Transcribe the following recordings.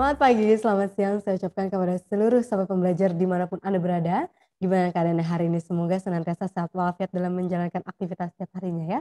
Selamat pagi, selamat siang saya ucapkan kepada seluruh sahabat pembelajar dimanapun Anda berada. Gimana keadaannya hari ini? Semoga senantiasa sehat walafiat dalam menjalankan aktivitas setiap harinya ya.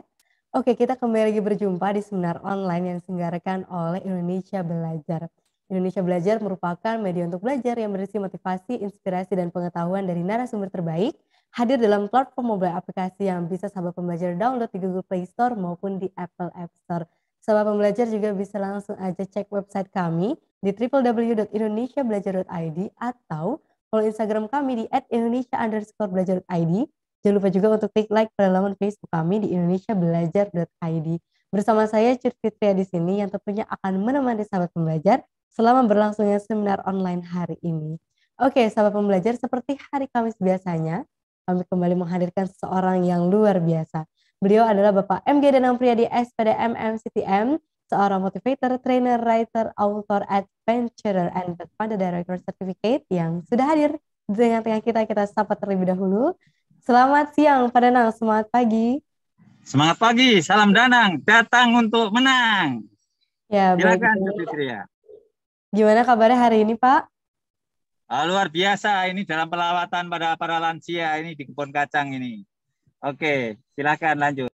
Oke, kita kembali lagi berjumpa di seminar online yang diselenggarakan oleh Indonesia Belajar. Indonesia Belajar merupakan media untuk belajar yang berisi motivasi, inspirasi, dan pengetahuan dari narasumber terbaik, hadir dalam platform mobile aplikasi yang bisa sahabat pembelajar download di Google Play Store maupun di Apple App Store. Sahabat pembelajar juga bisa langsung aja cek website kami di www.indonesiabelajar.id atau follow Instagram kami di @indonesia_belajar.id. Jangan lupa juga untuk klik like pada laman Facebook kami di indonesiabelajar.id. Bersama saya Cut Fitria di sini yang tentunya akan menemani sahabat pembelajar selama berlangsungnya seminar online hari ini. Oke, sahabat pembelajar, seperti hari Kamis biasanya, kami kembali menghadirkan seseorang yang luar biasa. Beliau adalah Bapak MG Danang Priyadi SPDM MCTM, seorang motivator, trainer, writer, author, adventurer, and pada director certificate yang sudah hadir di tengah-tengah kita. Kita sapa terlebih dahulu. Selamat siang Pak Danang, semangat pagi. Semangat pagi, salam Danang, datang untuk menang. Ya, silakan Fitri ya. Gimana kabarnya hari ini Pak? Luar biasa, ini dalam pelawatan pada para lansia ini di kebun kacang ini. Oke, silakan lanjut.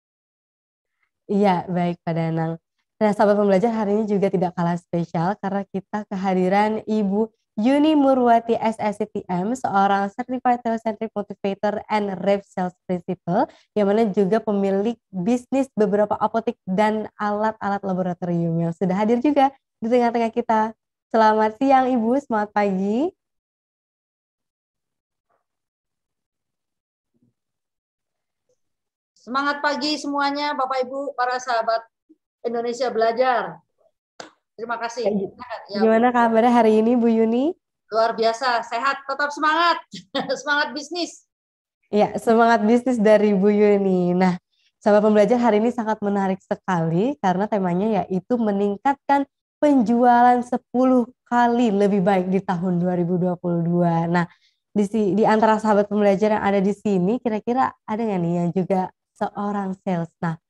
Iya, baik Pak Danang. Nah, sahabat pembelajar, hari ini juga tidak kalah spesial karena kita kehadiran Ibu Yuni Murwati SSCTM, seorang Certified Teocentric Motivator and Rep Sales Principal, yang mana juga pemilik bisnis beberapa apotek dan alat-alat laboratorium yang sudah hadir juga di tengah-tengah kita. Selamat siang Ibu, semangat pagi. Semangat pagi semuanya Bapak Ibu, para sahabat Indonesia Belajar. Terima kasih. Gimana kabarnya hari ini Bu Yuni? Luar biasa, sehat, tetap semangat. Semangat bisnis. Ya, semangat bisnis dari Bu Yuni. Nah, sahabat pembelajar, hari ini sangat menarik sekali karena temanya yaitu meningkatkan penjualan 10 kali lebih baik di tahun 2022. Nah, di antara sahabat pembelajar yang ada di sini, kira-kira ada nggak nih yang juga seorang sales? Nah,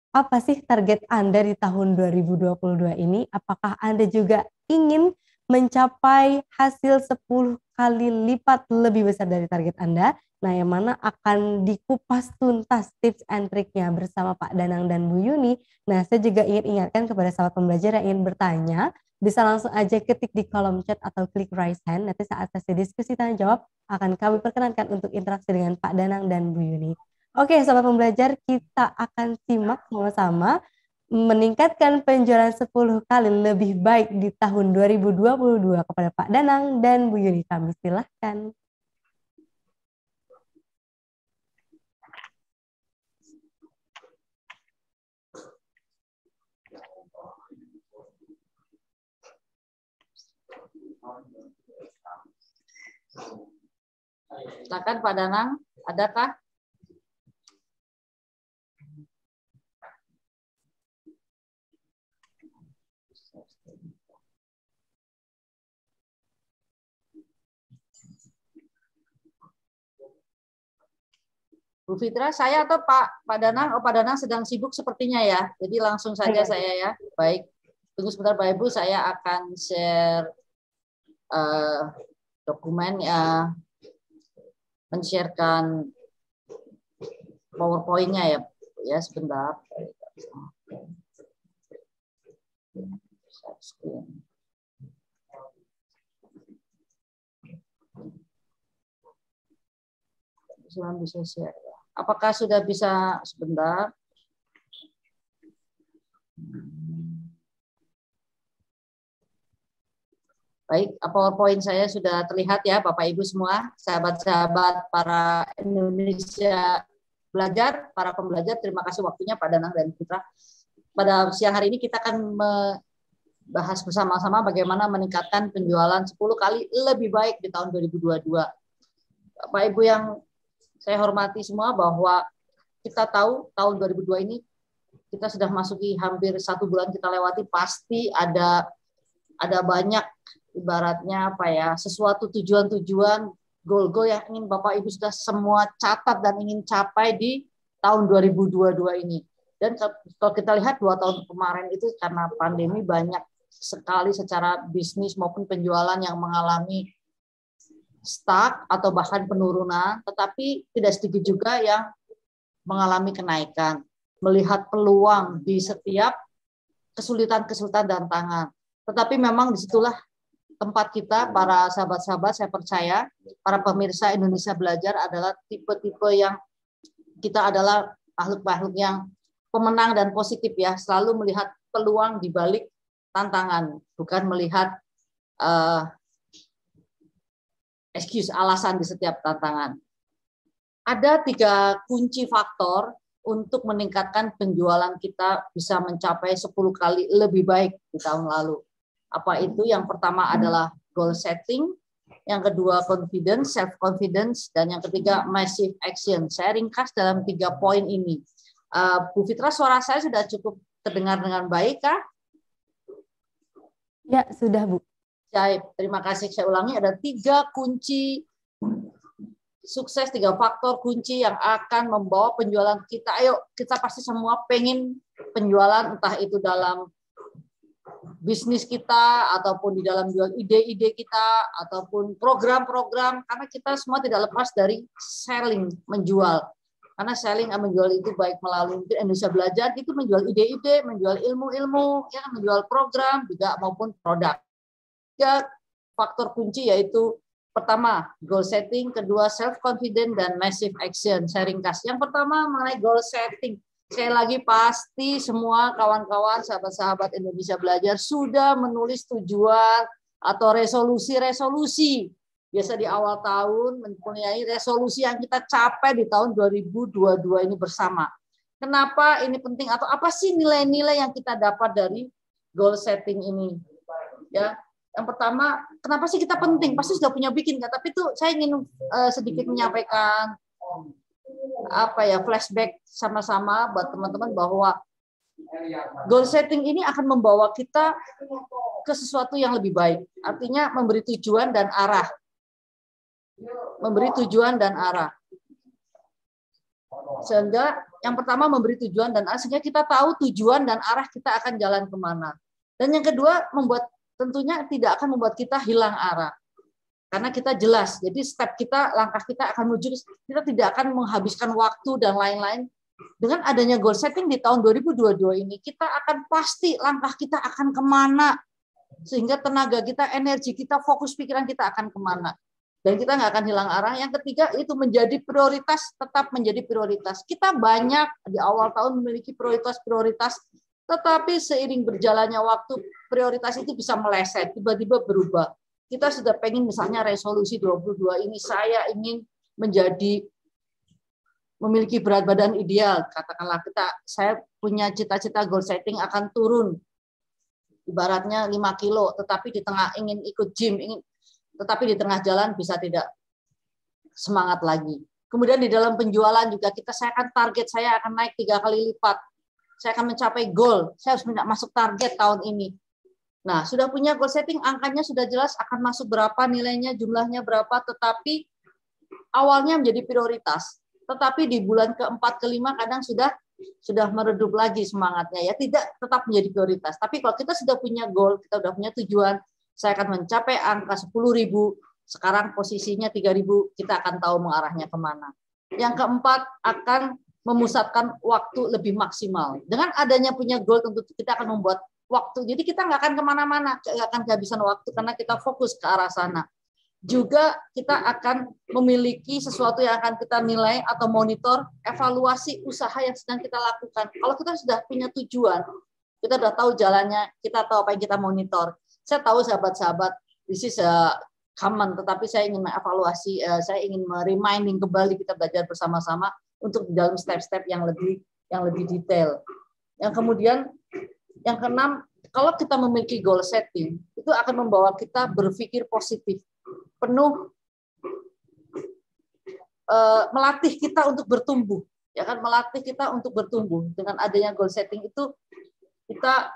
apa sih target Anda di tahun 2022 ini? Apakah Anda juga ingin mencapai hasil 10 kali lipat lebih besar dari target Anda? Nah, yang mana akan dikupas tuntas tips and triknya bersama Pak Danang dan Bu Yuni. Nah, saya juga ingin ingatkan kepada sahabat pembelajar yang ingin bertanya, bisa langsung aja ketik di kolom chat atau klik raise hand. Nanti saat sesi diskusi tanya jawab akan kami perkenankan untuk interaksi dengan Pak Danang dan Bu Yuni. Oke, sahabat pembelajar, kita akan simak sama-sama meningkatkan penjualan 10 kali lebih baik di tahun 2022 kepada Pak Danang dan Bu Yuni. Kami silahkan. Silakan Pak Danang, adakah? Bu Fitra, saya atau Pak Danang? Oh, Pak Danang sedang sibuk sepertinya ya. Jadi langsung saja saya ya. Baik, tunggu sebentar Bapak Ibu, saya akan share dokumen ya, men-sharekan PowerPoint-nya ya. Ya, sebentar. Bisa share. Apakah sudah bisa sebentar? Baik, PowerPoint saya sudah terlihat ya Bapak Ibu semua, sahabat-sahabat para Indonesia Belajar, para pembelajar, terima kasih waktunya Pak Danang dan Fitra. Pada siang hari ini kita akan membahas bersama-sama bagaimana meningkatkan penjualan 10 kali lebih baik di tahun 2022. Bapak Ibu yang saya hormati semua, bahwa kita tahu tahun 2002 ini kita sudah masuki hampir 1 bulan kita lewati, pasti ada banyak ibaratnya apa ya, sesuatu tujuan-tujuan, goal-goal yang ingin Bapak Ibu sudah semua catat dan ingin capai di tahun 2022 ini. Dan kalau kita lihat 2 tahun kemarin itu karena pandemi banyak sekali secara bisnis maupun penjualan yang mengalami stuck atau bahkan penurunan, tetapi tidak sedikit juga yang mengalami kenaikan, melihat peluang di setiap kesulitan-kesulitan dan tantangan. Tetapi memang disitulah tempat kita, para sahabat-sahabat, saya percaya, para pemirsa Indonesia Belajar adalah tipe-tipe yang kita adalah makhluk-makhluk yang pemenang dan positif ya, selalu melihat peluang di balik tantangan, bukan melihat excuse, alasan di setiap tantangan. Ada 3 kunci faktor untuk meningkatkan penjualan kita bisa mencapai 10 kali lebih baik di tahun lalu. Apa itu? Yang pertama adalah goal setting, yang kedua confidence, self confidence, dan yang ketiga massive action. Saya ringkas dalam 3 poin ini. Bu Fitra, suara saya sudah cukup terdengar dengan baik kah? Ya, sudah Bu. Terima kasih. Saya ulangi, ada 3 kunci sukses, 3 faktor kunci yang akan membawa penjualan kita. Ayo, kita pasti semua pengen penjualan, entah itu dalam bisnis kita, ataupun di dalam jual ide-ide kita, ataupun program-program, karena kita semua tidak lepas dari selling, menjual. Karena selling dan menjual itu baik melalui Indonesia Belajar, itu menjual ide-ide, menjual ilmu-ilmu, ya, menjual program juga maupun produk. 3 faktor kunci yaitu pertama goal setting, kedua self confident, dan massive action. Saya ringkas. Yang pertama mengenai goal setting. Sekali lagi pasti semua kawan-kawan sahabat-sahabat Indonesia Belajar sudah menulis tujuan atau resolusi-resolusi. Biasa di awal tahun mempunyai resolusi yang kita capai di tahun 2022 ini bersama. Kenapa ini penting atau apa sih nilai-nilai yang kita dapat dari goal setting ini? Ya. Yang pertama, kenapa sih kita penting? Pasti sudah punya bikin, kan? Tapi itu saya ingin sedikit menyampaikan flashback sama-sama buat teman-teman bahwa goal setting ini akan membawa kita ke sesuatu yang lebih baik. Artinya memberi tujuan dan arah. Memberi tujuan dan arah. Sehingga yang pertama memberi tujuan dan arah, sehingga kita tahu tujuan dan arah kita akan jalan kemana. Dan yang kedua tentunya tidak akan membuat kita hilang arah. Karena kita jelas, jadi step kita, langkah kita akan menuju, kita tidak akan menghabiskan waktu dan lain-lain. Dengan adanya goal setting di tahun 2022 ini, kita akan pasti langkah kita akan kemana. Sehingga tenaga kita, energi kita, fokus pikiran kita akan kemana. Dan kita nggak akan hilang arah. Yang ketiga, itu menjadi prioritas, tetap menjadi prioritas. Kita banyak di awal tahun memiliki prioritas-prioritas, tetapi seiring berjalannya waktu, prioritas itu bisa meleset, tiba-tiba berubah. Kita sudah pengen misalnya resolusi 22 ini, saya ingin memiliki berat badan ideal. Katakanlah saya punya cita-cita goal setting akan turun, ibaratnya 5 kilo, tetapi di tengah ingin ikut gym, tetapi di tengah jalan bisa tidak semangat lagi. Kemudian di dalam penjualan juga saya akan target saya akan naik 3 kali lipat. Saya akan mencapai goal, saya harus masuk target tahun ini. Nah, sudah punya goal setting, angkanya sudah jelas akan masuk berapa, nilainya, jumlahnya berapa, tetapi awalnya menjadi prioritas. Tetapi di bulan ke-4, ke-5 kadang sudah meredup lagi semangatnya, ya, tidak tetap menjadi prioritas. Tapi kalau kita sudah punya goal, kita sudah punya tujuan, saya akan mencapai angka 10.000, sekarang posisinya 3.000, kita akan tahu mengarahnya kemana. Yang keempat, akan memusatkan waktu lebih maksimal. Dengan adanya punya goal, tentu kita akan membuat waktu. Jadi kita nggak akan kemana-mana, nggak akan kehabisan waktu karena kita fokus ke arah sana. Juga kita akan memiliki sesuatu yang akan kita nilai atau monitor, evaluasi usaha yang sedang kita lakukan. Kalau kita sudah punya tujuan, kita sudah tahu jalannya, kita tahu apa yang kita monitor. Saya tahu sahabat-sahabat, this is common, tetapi saya ingin mengevaluasi, saya ingin reminding kembali kita belajar bersama-sama untuk di dalam step-step yang lebih detail. Yang kemudian yang keenam, kalau kita memiliki goal setting, itu akan membawa kita berpikir positif, penuh melatih kita untuk bertumbuh, ya kan, melatih kita untuk bertumbuh. Dengan adanya goal setting itu kita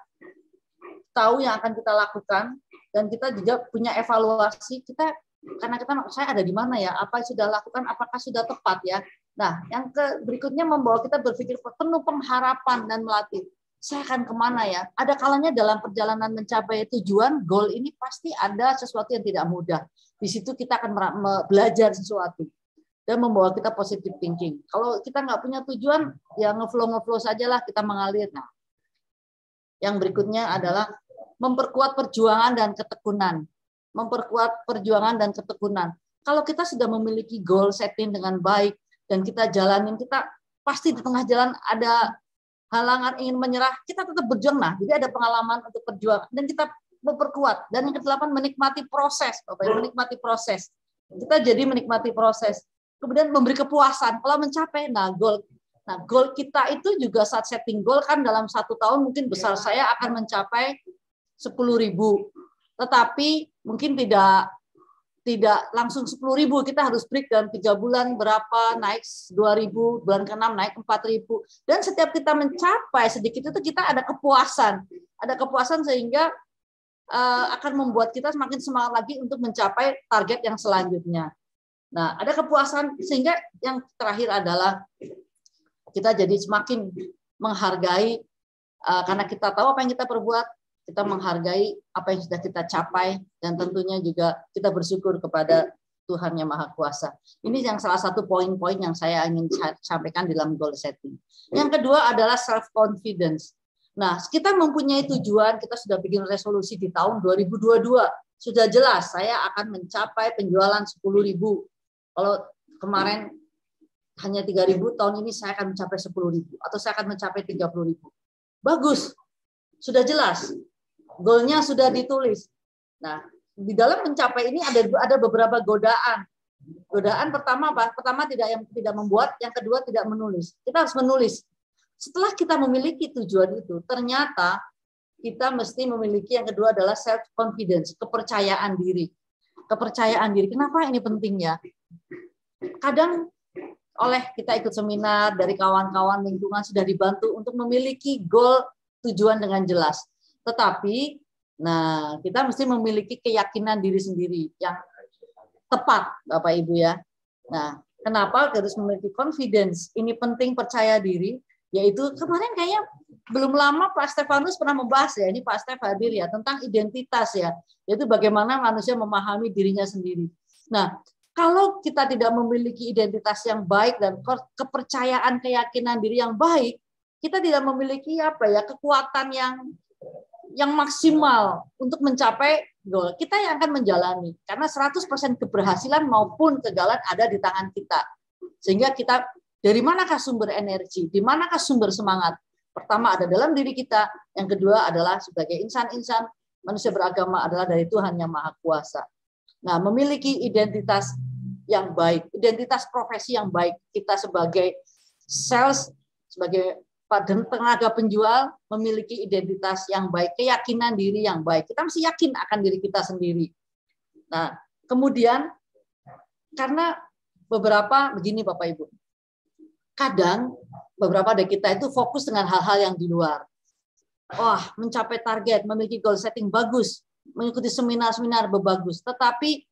tahu yang akan kita lakukan dan kita juga punya evaluasi kita, karena saya ada di mana ya, apa yang sudah lakukan, apakah sudah tepat ya. Nah, yang berikutnya membawa kita berpikir penuh pengharapan dan melatih. saya akan kemana ya? Ada kalanya dalam perjalanan mencapai tujuan, goal ini pasti ada sesuatu yang tidak mudah. Di situ kita akan belajar sesuatu dan membawa kita positive thinking. Kalau kita nggak punya tujuan, ya ngeflow sajalah, kita mengalir. Nah, yang berikutnya adalah memperkuat perjuangan dan ketekunan. Memperkuat perjuangan dan ketekunan. Kalau kita sudah memiliki goal setting dengan baik dan kita jalanin, kita pasti di tengah jalan ada halangan ingin menyerah, kita tetap berjuang. Nah, jadi ada pengalaman untuk berjuang dan kita memperkuat. Dan yang ke-8 menikmati proses, Bapak Ibu, menikmati proses. Kita jadi menikmati proses. Kemudian memberi kepuasan kalau mencapai goal. Nah, goal kita itu juga saat setting goal kan dalam 1 tahun mungkin besar saya akan mencapai 10.000. Tetapi mungkin tidak langsung 10.000, kita harus break dalam 3 bulan berapa, naik 2.000, bulan ke-6 naik 4.000. Dan setiap kita mencapai sedikit itu kita ada kepuasan sehingga akan membuat kita semakin semangat lagi untuk mencapai target yang selanjutnya. Nah, ada kepuasan sehingga yang terakhir adalah kita jadi semakin menghargai karena kita tahu apa yang kita perbuat. Kita menghargai apa yang sudah kita capai dan tentunya juga kita bersyukur kepada Tuhan yang Maha Kuasa. Ini yang salah satu poin-poin yang saya ingin sampaikan dalam goal setting. Yang kedua adalah self confidence. Nah, kita mempunyai tujuan, kita sudah bikin resolusi di tahun 2022. Sudah jelas saya akan mencapai penjualan 10.000. Kalau kemarin hanya 3.000, tahun ini saya akan mencapai 10.000 atau saya akan mencapai 30.000. Bagus. Sudah jelas. Goalnya sudah ditulis. Nah, di dalam mencapai ini ada beberapa godaan. Godaan pertama apa? Pertama tidak membuat, yang kedua tidak menulis. Kita harus menulis. Setelah kita memiliki tujuan itu, ternyata kita mesti memiliki yang kedua adalah self confidence, kepercayaan diri. Kepercayaan diri. Kenapa ini penting ya? Kadang kita ikut seminar dari kawan-kawan lingkungan sudah dibantu untuk memiliki goal tujuan dengan jelas. Tetapi, kita mesti memiliki keyakinan diri sendiri yang tepat, Bapak Ibu ya. Nah, kenapa harus memiliki confidence? Ini penting, percaya diri, yaitu kemarin kayaknya belum lama Pak Stefanus pernah membahas ya, ini Pak Stef hadir ya, tentang identitas ya, yaitu bagaimana manusia memahami dirinya sendiri. Nah, kalau kita tidak memiliki identitas yang baik dan kepercayaan, keyakinan diri yang baik, kita tidak memiliki kekuatan yang maksimal untuk mencapai goal. Kita yang akan menjalani. Karena 100% keberhasilan maupun kegagalan ada di tangan kita. Sehingga kita, dari manakah sumber energi? Di manakah sumber semangat? Pertama ada dalam diri kita. Yang kedua adalah sebagai insan-insan, manusia beragama adalah dari Tuhan yang Maha Kuasa. Nah, memiliki identitas yang baik, identitas profesi yang baik. Kita sebagai sales, sebagai tenaga penjual memiliki identitas yang baik, keyakinan diri yang baik. Kita mesti yakin akan diri kita sendiri. Nah, kemudian karena begini Bapak Ibu, kadang beberapa dari kita itu fokus dengan hal-hal yang di luar. Wah, mencapai target, memiliki goal setting bagus, mengikuti seminar-seminar bagus. Tetapi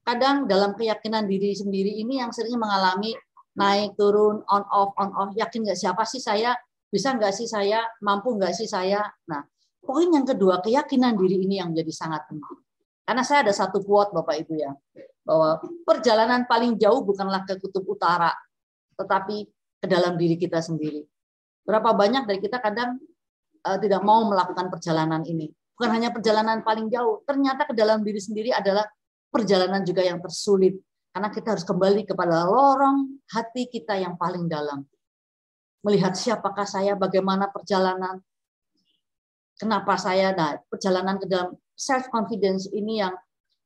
kadang dalam keyakinan diri sendiri ini yang sering mengalami naik turun, on off. Yakin nggak siapa sih saya? Bisa nggak sih saya? Mampu nggak sih saya? Nah, poin yang kedua, keyakinan diri ini yang menjadi sangat penting. Karena saya ada satu quote Bapak Ibu ya, bahwa perjalanan paling jauh bukanlah ke kutub utara, tetapi ke dalam diri kita sendiri. Berapa banyak dari kita kadang tidak mau melakukan perjalanan ini. Bukan hanya perjalanan paling jauh, ternyata ke dalam diri sendiri adalah perjalanan juga yang tersulit. Karena kita harus kembali kepada lorong hati kita yang paling dalam. Melihat siapakah saya, bagaimana perjalanan, kenapa saya, perjalanan ke dalam self-confidence ini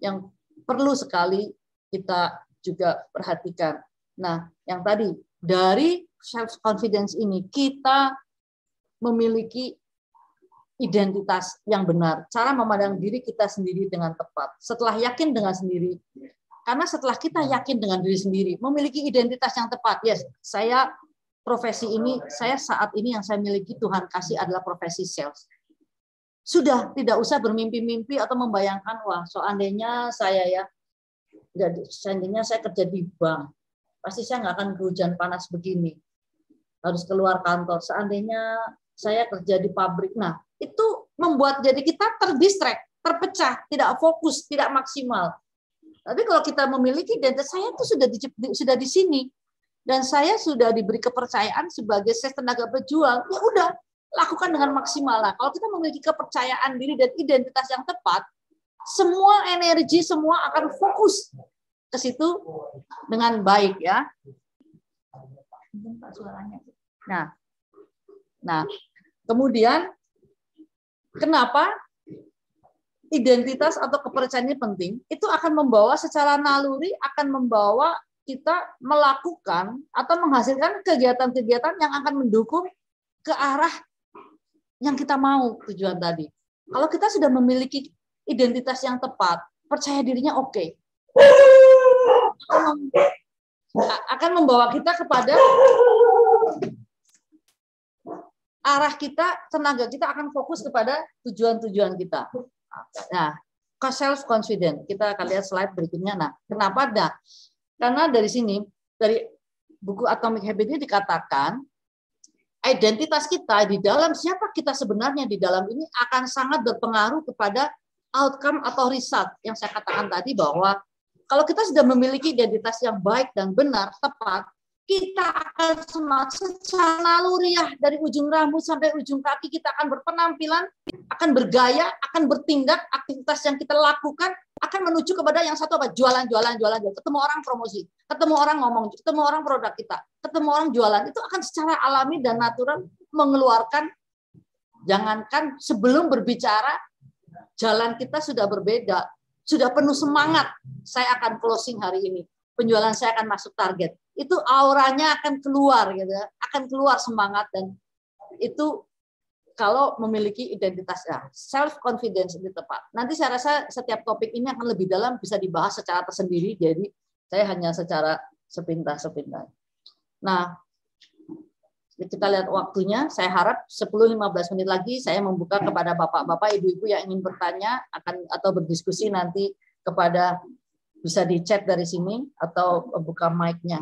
yang perlu sekali kita juga perhatikan. Nah, yang tadi, dari self-confidence ini, kita memiliki identitas yang benar, cara memandang diri kita sendiri dengan tepat. Setelah yakin dengan sendiri, karena setelah kita yakin dengan diri sendiri, memiliki identitas yang tepat, yes, saya profesi ini, saya saat ini yang saya miliki Tuhan kasih adalah profesi sales. Sudah tidak usah bermimpi-mimpi atau membayangkan, wah seandainya saya kerja di bank, pasti saya nggak akan hujan panas begini, harus keluar kantor. Seandainya saya kerja di pabrik. Nah, itu membuat jadi kita terdistract, terpecah, tidak fokus, tidak maksimal. Tapi kalau kita memiliki identitas, saya tuh sudah di sini, dan saya sudah diberi kepercayaan sebagai tenaga pejuang, ya udah, lakukan dengan maksimal. Nah, kalau kita memiliki kepercayaan diri dan identitas yang tepat, semua energi semua akan fokus ke situ dengan baik ya. Nah, kemudian kenapa identitas atau kepercayaan ini penting? Itu akan membawa secara naluri, akan membawa kita melakukan atau menghasilkan kegiatan-kegiatan yang akan mendukung ke arah yang kita mau tujuan tadi. Kalau kita sudah memiliki identitas yang tepat, percaya dirinya oke, akan membawa kita kepada arah kita, tenaga kita akan fokus kepada tujuan-tujuan kita. Nah, self confident. Kita akan lihat slide berikutnya. Nah, kenapa ada? Karena dari sini, dari buku Atomic Habits ini dikatakan identitas kita di dalam siapa kita sebenarnya di dalam ini akan sangat berpengaruh kepada outcome atau result yang saya katakan tadi, bahwa kalau kita sudah memiliki identitas yang baik dan benar, tepat, kita akan secara naluriah dari ujung rambut sampai ujung kaki kita akan berpenampilan, akan bergaya, akan bertindak, aktivitas yang kita lakukan akan menuju kepada yang satu apa? Jualan. Ketemu orang promosi, ketemu orang ngomong, ketemu orang produk kita, ketemu orang jualan, itu akan secara alami dan natural mengeluarkan, jangankan sebelum berbicara, jalan kita sudah berbeda, sudah penuh semangat, saya akan closing hari ini, penjualan saya akan masuk target. Itu auranya akan keluar gitu, akan keluar semangat, dan itu kalau memiliki identitas self confidence itu tepat. Nanti saya rasa setiap topik ini akan lebih dalam, bisa dibahas secara tersendiri, jadi saya hanya secara sepintas. Nah, kita lihat waktunya, saya harap 10-15 menit lagi saya membuka kepada bapak-bapak, ibu-ibu yang ingin bertanya atau berdiskusi nanti kepada, bisa di chat dari sini atau buka mic-nya.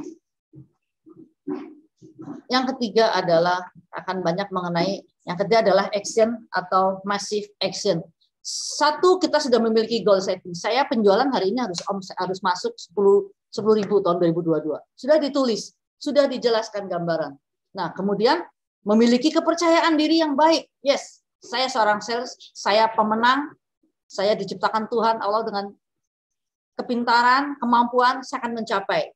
Yang ketiga adalah akan banyak mengenai, yang ketiga adalah action atau massive action. Satu, kita sudah memiliki goal setting. Saya penjualan hari ini harus masuk 10.000 tahun 2022. Sudah ditulis, sudah dijelaskan gambaran. Nah, kemudian memiliki kepercayaan diri yang baik. Yes, saya seorang sales, saya pemenang, saya diciptakan Tuhan Allah dengan kepintaran, kemampuan, saya akan mencapai.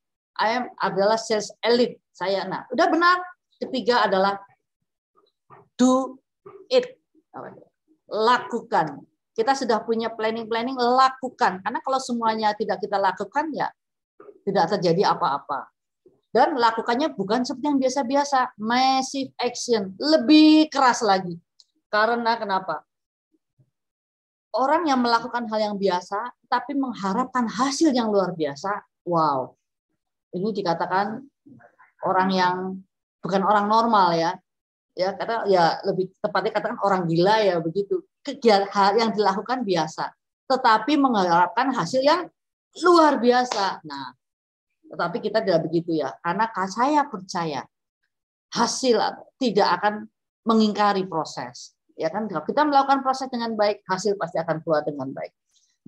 Adalah sales elite. Saya, nah, udah benar. Ketiga adalah do it. Lakukan. Kita sudah punya planning, lakukan. Karena kalau semuanya tidak kita lakukan, ya tidak terjadi apa-apa. Dan melakukannya bukan seperti yang biasa-biasa. Massive action. Lebih keras lagi. Karena kenapa? Orang yang melakukan hal yang biasa, tapi mengharapkan hasil yang luar biasa, wow. Ini dikatakan orang yang bukan orang normal ya. Ya, karena ya lebih tepatnya katakan orang gila ya begitu. Hal yang dilakukan biasa, tetapi mengharapkan hasil yang luar biasa. Nah, tetapi kita tidak begitu ya. Karena saya percaya hasil tidak akan mengingkari proses. Ya kan, kalau kita melakukan proses dengan baik, hasil pasti akan keluar dengan baik.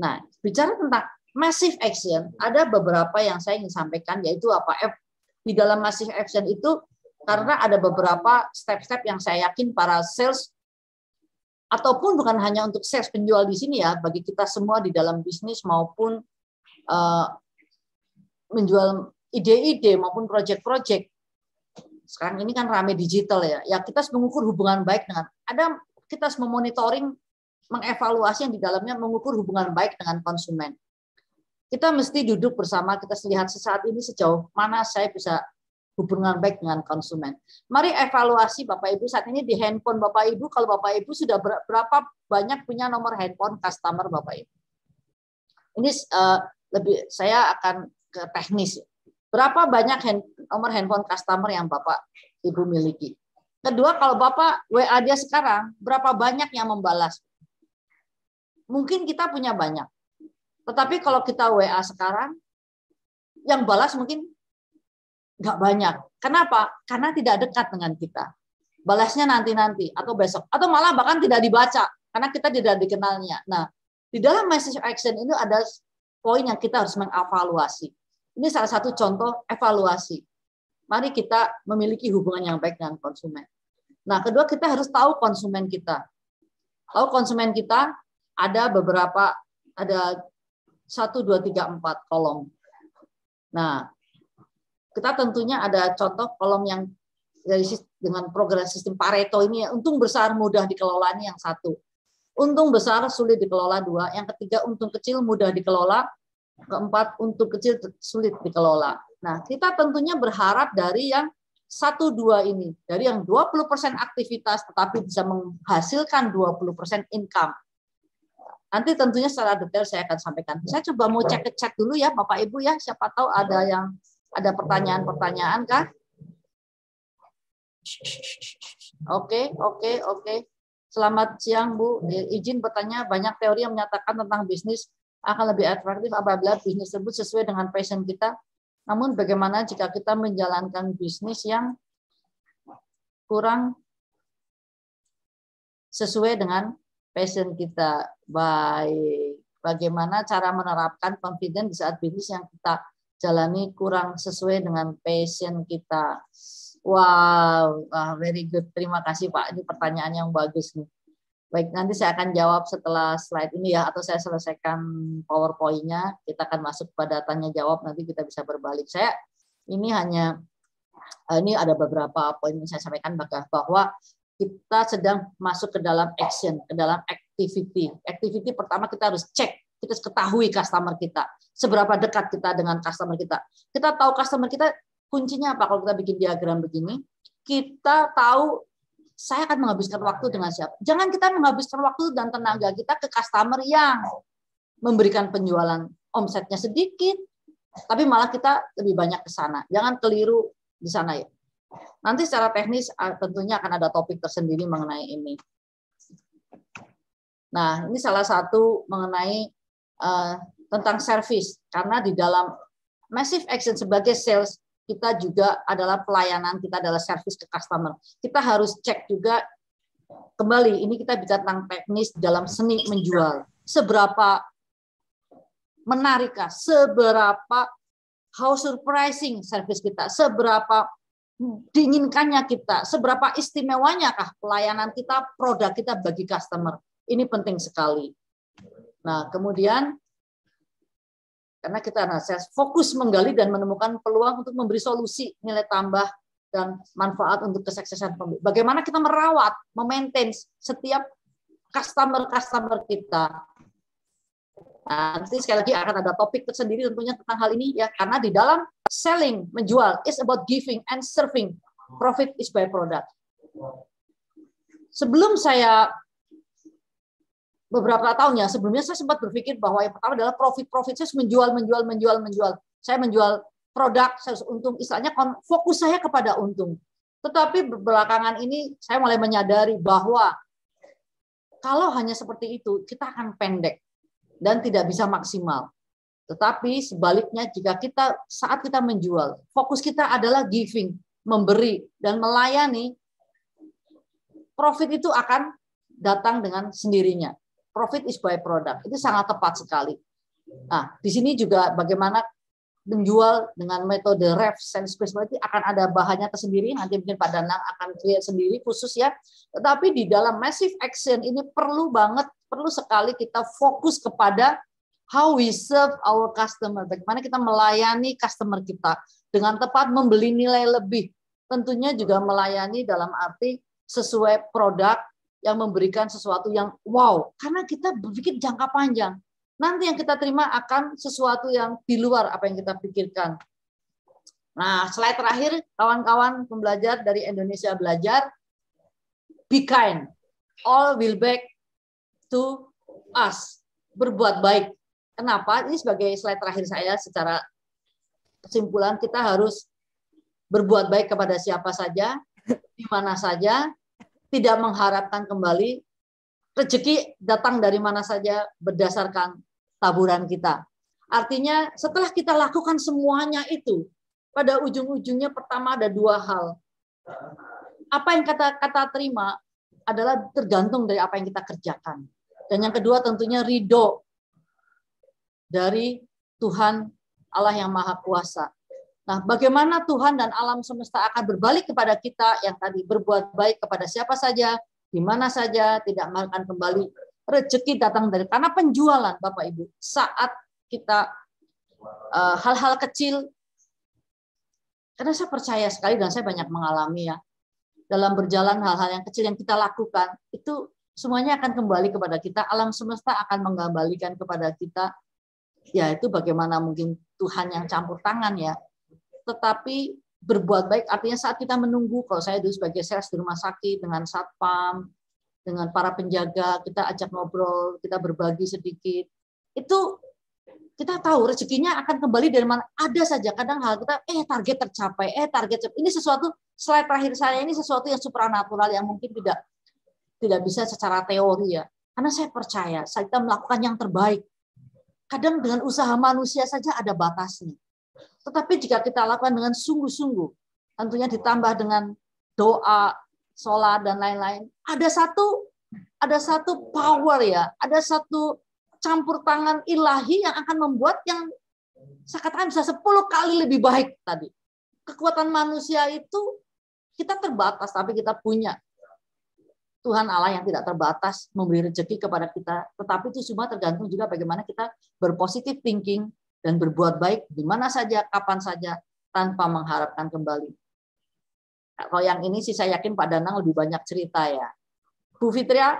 Nah, bicara tentang massive action, ada beberapa yang saya ingin sampaikan, yaitu apa? Di dalam massive action itu, karena ada beberapa step-step yang saya yakin para sales, ataupun bukan hanya untuk sales penjual di sini ya, bagi kita semua di dalam bisnis maupun menjual ide-ide maupun proyek-proyek. Sekarang ini kan rame digital ya. Ya kita harus mengukur hubungan baik dengan kita harus memonitoring, mengevaluasi yang di dalamnya mengukur hubungan baik dengan konsumen. Kita mesti duduk bersama, kita lihat sesaat ini sejauh mana saya bisa hubungan baik dengan konsumen. Mari evaluasi Bapak Ibu saat ini di handphone Bapak Ibu, kalau Bapak Ibu sudah berapa banyak punya nomor handphone customer Bapak Ibu. Ini saya akan ke teknis. Berapa banyak nomor handphone customer yang Bapak Ibu miliki? Kedua, kalau Bapak WA dia sekarang, berapa banyak yang membalas? Mungkin kita punya banyak. Tetapi kalau kita WA sekarang, yang balas mungkin nggak banyak. Kenapa? Karena tidak dekat dengan kita. balasnya nanti-nanti atau besok, atau malah bahkan tidak dibaca karena kita tidak dikenalnya. Nah, di dalam message action ini ada poin yang kita harus mengevaluasi. Ini salah satu contoh evaluasi. Mari kita memiliki hubungan yang baik dengan konsumen. Nah, kedua kita harus tahu konsumen kita. Tahu konsumen kita ada beberapa, ada 1, 2, 3, 4 kolom. Nah, kita tentunya ada contoh kolom yang dari dengan program sistem Pareto ini, untung besar mudah dikelola ini yang 1. Untung besar sulit dikelola 2. Yang ketiga, untung kecil mudah dikelola. Keempat, untung kecil sulit dikelola. Nah, kita tentunya berharap dari yang 1, 2 ini, dari yang 20% aktivitas tetapi bisa menghasilkan 20% income. Nanti tentunya secara detail saya akan sampaikan. Saya coba mau cek dulu ya Bapak Ibu ya, siapa tahu ada pertanyaan-pertanyaan kah? Oke. Selamat siang Bu. Izin bertanya, banyak teori yang menyatakan tentang bisnis akan lebih atraktif apabila bisnis tersebut sesuai dengan passion kita. Namun bagaimana jika kita menjalankan bisnis yang kurang sesuai dengan passion kita? Baik. Bagaimana cara menerapkan confidence di saat bisnis yang kita jalani kurang sesuai dengan passion kita? Wow, very good. Terima kasih Pak. Ini pertanyaan yang bagus nih. Baik, nanti saya akan jawab setelah slide ini ya, atau saya selesaikan PowerPoint-nya. Kita akan masuk pada tanya jawab, nanti kita bisa berbalik. Saya ini ada beberapa poin yang saya sampaikan bahwa kita sedang masuk ke dalam action, ke dalam activity. Activity pertama kita harus cek, kita harus ketahui customer kita. Seberapa dekat kita dengan customer kita. Kita tahu customer kita. Kuncinya apa? Kalau kita bikin diagram begini, kita tahu saya akan menghabiskan waktu dengan siapa. Jangan kita menghabiskan waktu dan tenaga kita ke customer yang memberikan penjualan omsetnya sedikit, tapi malah kita lebih banyak ke sana. Jangan keliru di sana ya. Nanti secara teknis tentunya akan ada topik tersendiri mengenai ini. Nah, ini salah satu mengenai tentang service, karena di dalam massive action sebagai sales kita juga adalah pelayanan, kita adalah service ke customer. Kita harus cek juga kembali, ini kita bicara tentang teknis dalam seni menjual. Seberapa menarikkah, seberapa how surprising service kita, seberapa diinginkannya kita, seberapa istimewanya kah pelayanan kita, produk kita bagi customer. Ini penting sekali. Nah, kemudian karena kita fokus menggali dan menemukan peluang untuk memberi solusi, nilai tambah, dan manfaat untuk kesuksesan pembeli. Bagaimana kita merawat, memaintain setiap customer kita. Nanti sekali lagi akan ada topik tersendiri tentunya tentang hal ini ya, karena di dalam selling, menjual, is about giving and serving. Profit is by product. Sebelum saya beberapa tahun ya, sebelumnya saya sempat berpikir bahwa yang pertama adalah profit. Saya harus menjual. Saya menjual produk, saya harus untung. Istilahnya fokus saya kepada untung. Tetapi belakangan ini saya mulai menyadari bahwa kalau hanya seperti itu, kita akan pendek dan tidak bisa maksimal. Tetapi sebaliknya, jika saat kita menjual, fokus kita adalah giving, memberi, dan melayani, profit itu akan datang dengan sendirinya. Profit is by product. Itu sangat tepat sekali. Nah, di sini juga bagaimana menjual dengan metode ref sense personality akan ada bahannya tersendiri. Nanti mungkin Pak Danang akan clear sendiri khusus ya. Tetapi di dalam massive action ini perlu sekali kita fokus kepada how we serve our customer. Bagaimana kita melayani customer kita dengan tepat, membeli nilai lebih. Tentunya juga melayani dalam arti sesuai produk yang memberikan sesuatu yang wow, karena kita berpikir jangka panjang. Nanti yang kita terima akan sesuatu yang di luar apa yang kita pikirkan. Nah, slide terakhir, kawan-kawan pembelajar dari Indonesia Belajar, be kind, all will back to us. Berbuat baik. Kenapa? Ini sebagai slide terakhir saya secara kesimpulan, kita harus berbuat baik kepada siapa saja, di mana saja, tidak mengharapkan kembali, rezeki datang dari mana saja berdasarkan taburan kita. Artinya setelah kita lakukan semuanya itu, pada ujung-ujungnya pertama ada 2 hal. apa yang kata terima adalah tergantung dari apa yang kita kerjakan. Dan yang kedua tentunya ridho dari Tuhan Allah yang Maha Kuasa. Nah, bagaimana Tuhan dan alam semesta akan berbalik kepada kita yang tadi berbuat baik kepada siapa saja, di mana saja, tidak akan kembali. Rezeki datang dari karena penjualan, Bapak Ibu. Saat kita hal-hal kecil, karena saya percaya sekali dan saya banyak mengalami ya, dalam berjalan hal-hal yang kecil yang kita lakukan, itu semuanya akan kembali kepada kita. Alam semesta akan mengembalikan kepada kita. Ya, itu bagaimana mungkin Tuhan yang campur tangan ya. Tetapi berbuat baik artinya saat kita menunggu, kalau saya dulu sebagai sales di rumah sakit dengan satpam, dengan para penjaga, kita ajak ngobrol, kita berbagi sedikit. Itu kita tahu rezekinya akan kembali dari mana. Ada saja kadang hal kita target tercapai, ini sesuatu, slide terakhir saya ini sesuatu yang supranatural yang mungkin tidak bisa secara teori ya. Karena saya percaya saat kita melakukan yang terbaik. Kadang dengan usaha manusia saja ada batasnya. Tetapi jika kita lakukan dengan sungguh-sungguh, tentunya ditambah dengan doa, sholat dan lain-lain, ada satu power ya, ada satu campur tangan ilahi yang akan membuat yang saya katakan bisa 10 kali lebih baik tadi. Kekuatan manusia itu kita terbatas, tapi kita punya Tuhan Allah yang tidak terbatas memberi rezeki kepada kita, tetapi itu semua tergantung juga bagaimana kita berpositif thinking dan berbuat baik di mana saja, kapan saja, tanpa mengharapkan kembali. Nah, kalau yang ini sih saya yakin Pak Danang lebih banyak cerita ya. Bu Fitria,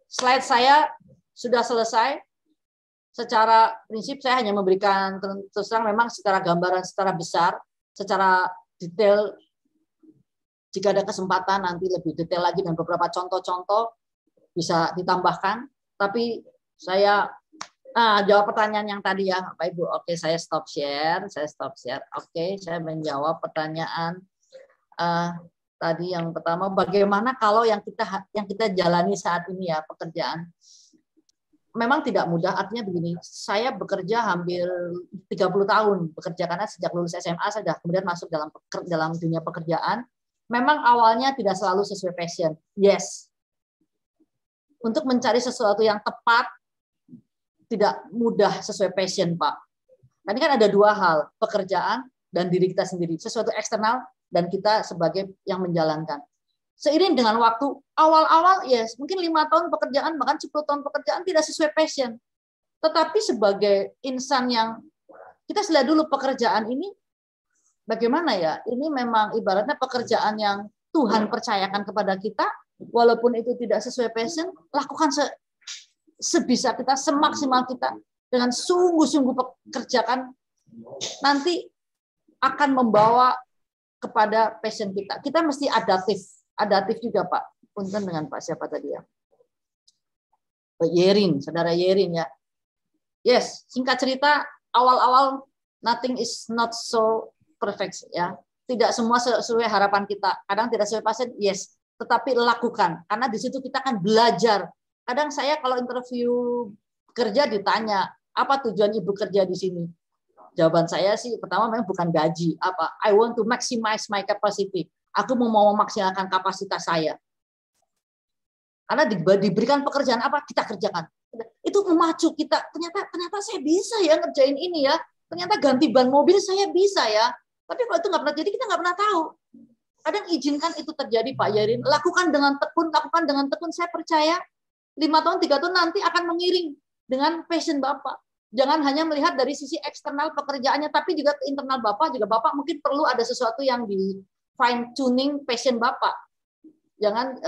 slide saya sudah selesai. Secara prinsip saya hanya memberikan terus terang memang secara gambaran secara besar, secara detail. Jika ada kesempatan nanti lebih detail lagi dan beberapa contoh-contoh bisa ditambahkan. Tapi saya jawab pertanyaan yang tadi ya, Bapak Ibu. Oke, saya stop share. Oke, saya menjawab pertanyaan tadi yang pertama. Bagaimana kalau yang kita jalani saat ini ya pekerjaan? Memang tidak mudah. Artinya begini, saya bekerja hampir 30 tahun bekerja karena sejak lulus SMA saya sudah kemudian masuk dalam dunia pekerjaan. Memang awalnya tidak selalu sesuai passion. Yes. Untuk mencari sesuatu yang tepat, tidak mudah sesuai passion, Pak. Tadi kan ada dua hal, pekerjaan dan diri kita sendiri. Sesuatu eksternal dan kita sebagai yang menjalankan. Seiring dengan waktu, awal-awal, yes, mungkin 5 tahun pekerjaan, bahkan 10 tahun pekerjaan tidak sesuai passion. Tetapi sebagai insan yang, kita lihat dulu pekerjaan ini, bagaimana ya? Ini memang ibaratnya pekerjaan yang Tuhan percayakan kepada kita, walaupun itu tidak sesuai passion, lakukan sebisa kita, semaksimal kita, dengan sungguh-sungguh pekerjakan, nanti akan membawa kepada passion kita. Kita mesti adaptif juga Pak. Punten dengan Pak siapa tadi ya? Yerin, saudara Yerin ya. Yes, singkat cerita, awal-awal nothing is not so perfect ya. Tidak semua sesuai harapan kita. Kadang tidak sesuai passion, yes. Tetapi lakukan. Karena di situ kita akan belajar. Kadang saya kalau interview kerja ditanya, apa tujuan Ibu kerja di sini? Jawaban saya sih pertama memang bukan gaji. Apa? I want to maximize my capacity. Aku mau memaksimalkan kapasitas saya. Karena diberikan pekerjaan apa kita kerjakan. Itu memacu kita. Ternyata saya bisa ya ngerjain ini ya. Ternyata ganti ban mobil saya bisa ya. Tapi kalau itu nggak pernah jadi, kita nggak pernah tahu. Kadang izinkan itu terjadi, Pak Yerin. Lakukan dengan tekun. Saya percaya 5 tahun, 3 tahun nanti akan mengiring dengan passion Bapak. Jangan hanya melihat dari sisi eksternal pekerjaannya, tapi juga ke internal Bapak. Juga Bapak mungkin perlu ada sesuatu yang di fine tuning passion Bapak. Jangan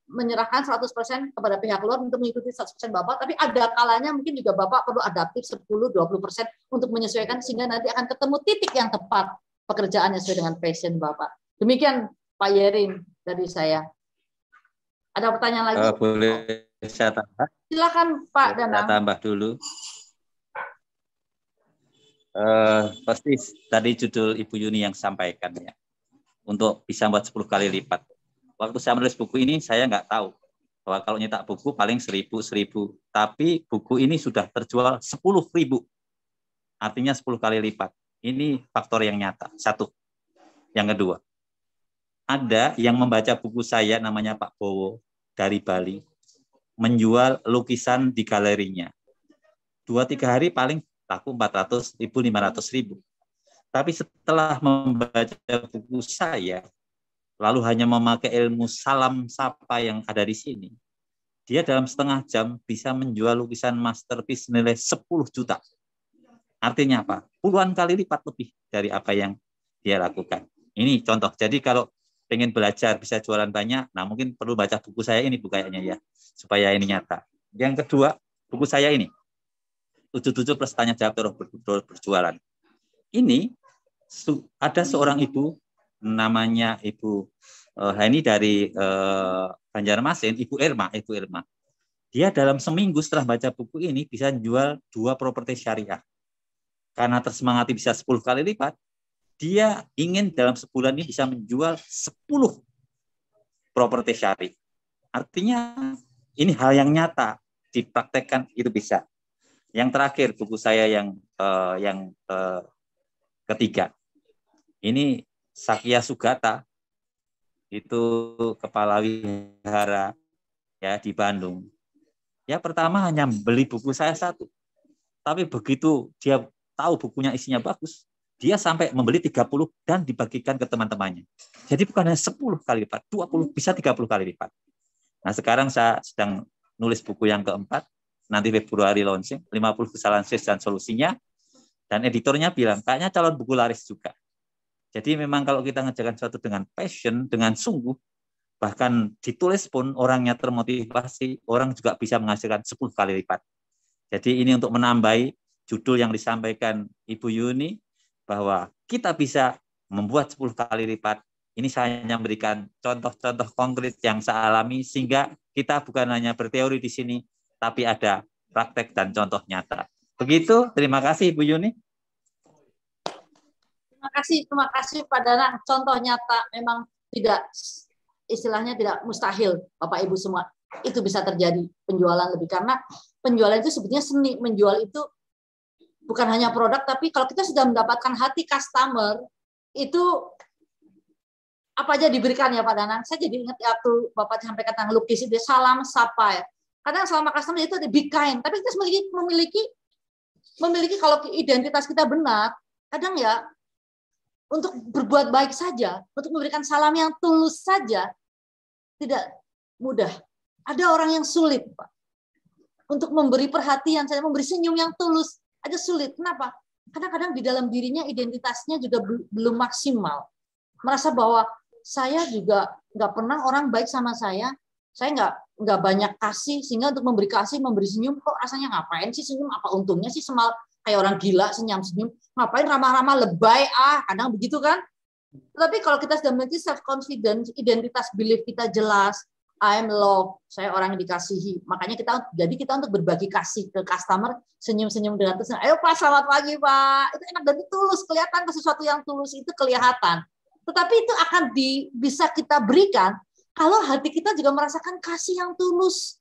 menyerahkan 100% kepada pihak luar untuk mengikuti 100% Bapak, tapi ada kalanya mungkin juga Bapak perlu adaptif 10-20% untuk menyesuaikan sehingga nanti akan ketemu titik yang tepat pekerjaannya sesuai dengan passion Bapak. Demikian Pak Yerin dari saya. Ada pertanyaan lagi? Boleh saya tambah? Silakan Pak Danang. Saya tambah dulu. Pasti tadi judul Ibu Yuni yang sampaikan ya. Untuk bisa buat 10 kali lipat. Waktu saya menulis buku ini saya nggak tahu bahwa kalau nyetak buku paling 1000. Tapi buku ini sudah terjual 10.000. Artinya 10 kali lipat. Ini faktor yang nyata. Satu. Yang kedua, ada yang membaca buku saya namanya Pak Bowo dari Bali, menjual lukisan di galerinya. 2-3 hari paling laku 400.000, 500.000. Tapi setelah membaca buku saya, lalu hanya memakai ilmu salam sapa yang ada di sini, dia dalam setengah jam bisa menjual lukisan masterpiece nilai 10 juta. Artinya apa? Puluhan kali lipat lebih dari apa yang dia lakukan. Ini contoh. Jadi kalau pengen belajar bisa jualan banyak, nah mungkin perlu baca buku saya ini kayaknya ya, supaya ini nyata. Yang kedua, buku saya ini 77 plus tanya jawab terus berjualan. Ini ada seorang ibu namanya Ibu Hani dari Banjarmasin, Ibu Irma. Dia dalam seminggu setelah baca buku ini bisa jual 2 properti syariah. Karena tersemangati bisa 10 kali lipat, dia ingin dalam sebulan ini bisa menjual 10 properti syariah. Artinya ini hal yang nyata, dipraktekkan itu bisa. Yang terakhir buku saya yang ketiga. Ini Sakya Sugata, itu kepala wihara ya di Bandung. Ya pertama hanya beli buku saya 1. Tapi begitu dia tahu bukunya isinya bagus, dia sampai membeli 30 dan dibagikan ke teman-temannya. Jadi bukan hanya 10 kali lipat, 20 bisa 30 kali lipat. Nah, sekarang saya sedang nulis buku yang keempat, nanti Februari launching, 50 kesalahan sales dan solusinya, dan editornya bilang, kayaknya calon buku laris juga. Jadi memang kalau kita ngerjakan sesuatu dengan passion, dengan sungguh, bahkan ditulis pun orangnya termotivasi, orang juga bisa menghasilkan 10 kali lipat. Jadi ini untuk menambahi judul yang disampaikan Ibu Yuni, bahwa kita bisa membuat 10 kali lipat. Ini saya hanya memberikan contoh-contoh konkret yang saya alami, sehingga kita bukan hanya berteori di sini, tapi ada praktek dan contoh nyata. Begitu, terima kasih Ibu Yuni. Terima kasih Pak Danang. Contoh nyata memang tidak, istilahnya tidak mustahil Bapak Ibu semua. Itu bisa terjadi penjualan lebih, karena penjualan itu sebetulnya seni. Menjual itu bukan hanya produk, tapi kalau kita sudah mendapatkan hati customer, itu apa aja diberikan ya Pak Danang. Saya jadi ingat waktu Bapak sampaikan tentang lukis itu, salam sapa ya. Kadang selama customer itu be kind, tapi kita memiliki kalau identitas kita benar, kadang ya untuk berbuat baik saja, untuk memberikan salam yang tulus saja, tidak mudah. Ada orang yang sulit, Pak. Untuk memberi perhatian, saya memberi senyum yang tulus, aja sulit. Kenapa? Karena kadang di dalam dirinya identitasnya juga belum maksimal. Merasa bahwa saya juga nggak pernah orang baik sama saya nggak banyak kasih, sehingga untuk memberi kasih, memberi senyum, kok rasanya ngapain sih senyum? Apa untungnya sih semal kayak orang gila senyum-senyum? Ngapain ramah-ramah lebay, kadang begitu kan? Tapi kalau kita sudah memiliki self-confidence, identitas belief kita jelas, I am love, saya orang yang dikasihi. Makanya kita untuk berbagi kasih ke customer, senyum-senyum dengan terus. Ayo Pak, selamat pagi Pak. Itu enak dan tulus, kelihatan sesuatu yang tulus itu kelihatan. Tetapi itu akan bisa kita berikan kalau hati kita juga merasakan kasih yang tulus.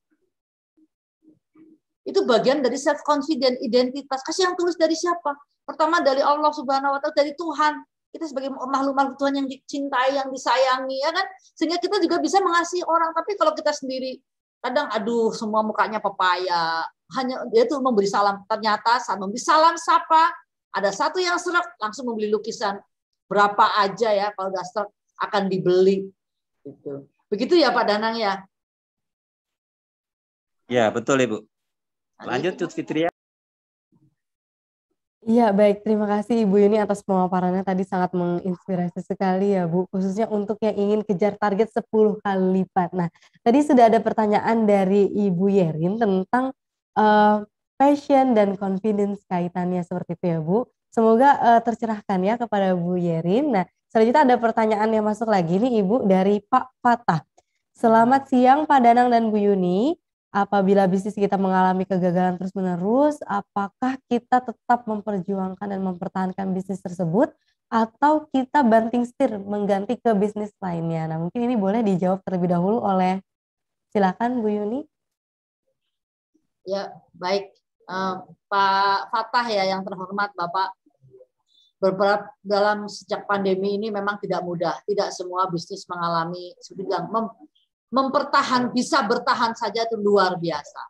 Itu bagian dari self-confidence, identitas. Kasih yang tulus dari siapa? Pertama dari Allah Subhanahu wa Ta'ala, dari Tuhan. Kita sebagai makhluk-makhluk Tuhan yang dicintai, yang disayangi, ya kan? Sehingga kita juga bisa mengasihi orang. Tapi kalau kita sendiri, kadang aduh semua mukanya pepaya, hanya dia tuh memberi salam. Ternyata saat memberi salam sapa, ada satu yang serak, langsung membeli lukisan. Berapa aja ya kalau udah serak akan dibeli. Gitu. Begitu ya Pak Danang ya? Ya, betul Ibu. Lanjut Cut Fitria. Iya, baik. Terima kasih Ibu Yuni atas pemaparannya tadi, sangat menginspirasi sekali ya Bu, khususnya untuk yang ingin kejar target 10 kali lipat. Nah, tadi sudah ada pertanyaan dari Ibu Yerin tentang passion dan confidence kaitannya seperti itu ya Bu. Semoga tercerahkan ya kepada Bu Yerin. Nah, selanjutnya ada pertanyaan yang masuk lagi nih Ibu dari Pak Fatah. Selamat siang Pak Danang dan Bu Yuni. Apabila bisnis kita mengalami kegagalan terus-menerus, apakah kita tetap memperjuangkan dan mempertahankan bisnis tersebut atau kita banting setir mengganti ke bisnis lainnya? Nah, mungkin ini boleh dijawab terlebih dahulu oleh, silakan Bu Yuni. Ya, baik. Pak Fatah ya yang terhormat Bapak. dalam sejak pandemi ini memang tidak mudah. Tidak semua bisnis mengalami seperti bilang bisa bertahan saja itu luar biasa.